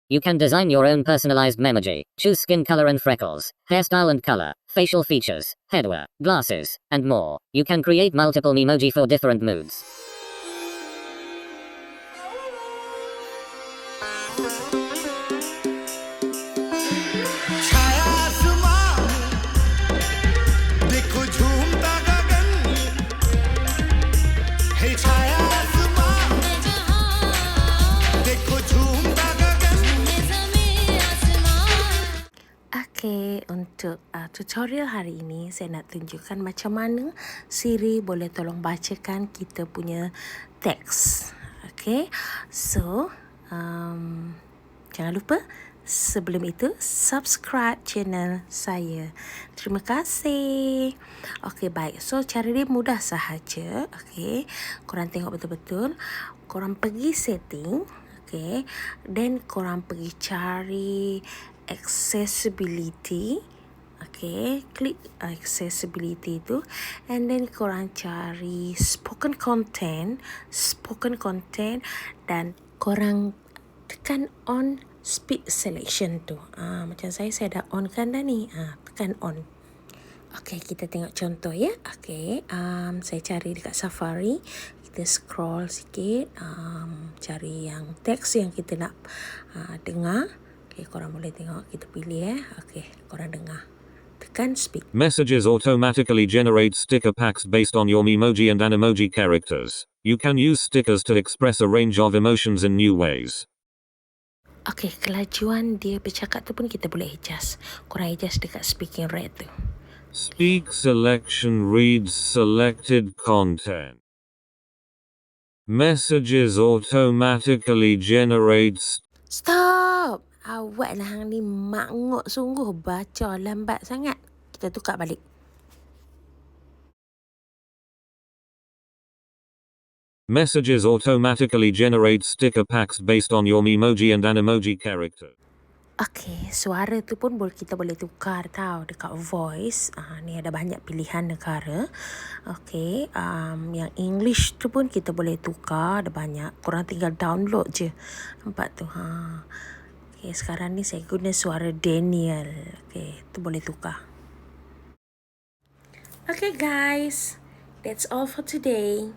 You can design your own personalized memoji, choose skin color and freckles, hairstyle and color, facial features, headwear, glasses, and more. You can create multiple memoji for different moods. Okay, untuk tutorial hari ini saya nak tunjukkan macam mana Siri boleh tolong bacakan kita punya teks. Okay, so jangan lupa sebelum itu subscribe channel saya. Terima kasih. Okay, baik. So cara dia mudah sahaja. Okay, korang tengok betul-betul. Korang pergi setting. Okay, then korang pergi cari accessibility. Okay, klik accessibility itu, and then korang cari spoken content, dan korang tekan on speed selection tu. Macam saya dah on kan dah ni. Tekan on. Okay, kita tengok contoh ya. Okay, saya cari dekat Safari. Kita scroll sikit, cari yang teks yang kita nak dengar. Okay, korang boleh tengok, kita pilih Okay, korang dengar. Tekan speak. Messages automatically generate sticker packs based on your memoji and Animoji characters. You can use stickers to express a range of emotions in new ways. Okay, kelajuan dia bercakap tu pun kita boleh adjust. Korang adjust dekat speaking rate tu. Speak selection reads selected content. Messages automatically generates. Stop! Awak lah hang ni maknguk sungguh, baca lambat sangat. Kita tukar balik. Messages automatically generate sticker packs based on your memoji and Animoji character. Okay, suara tu pun kita boleh tukar tau dekat voice. Ni ada banyak pilihan negara. Okay, yang English tu pun kita boleh tukar, ada banyak. Korang tinggal download je. Nampak tu. Okay, sekarang ni saya guna suara Daniel. Okay, tu boleh tukar. Okay guys, that's all for today.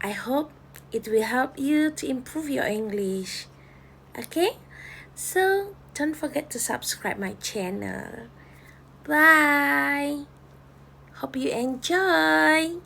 I hope it will help you to improve your English. Okay, so don't forget to subscribe my channel. Bye. Hope you enjoy.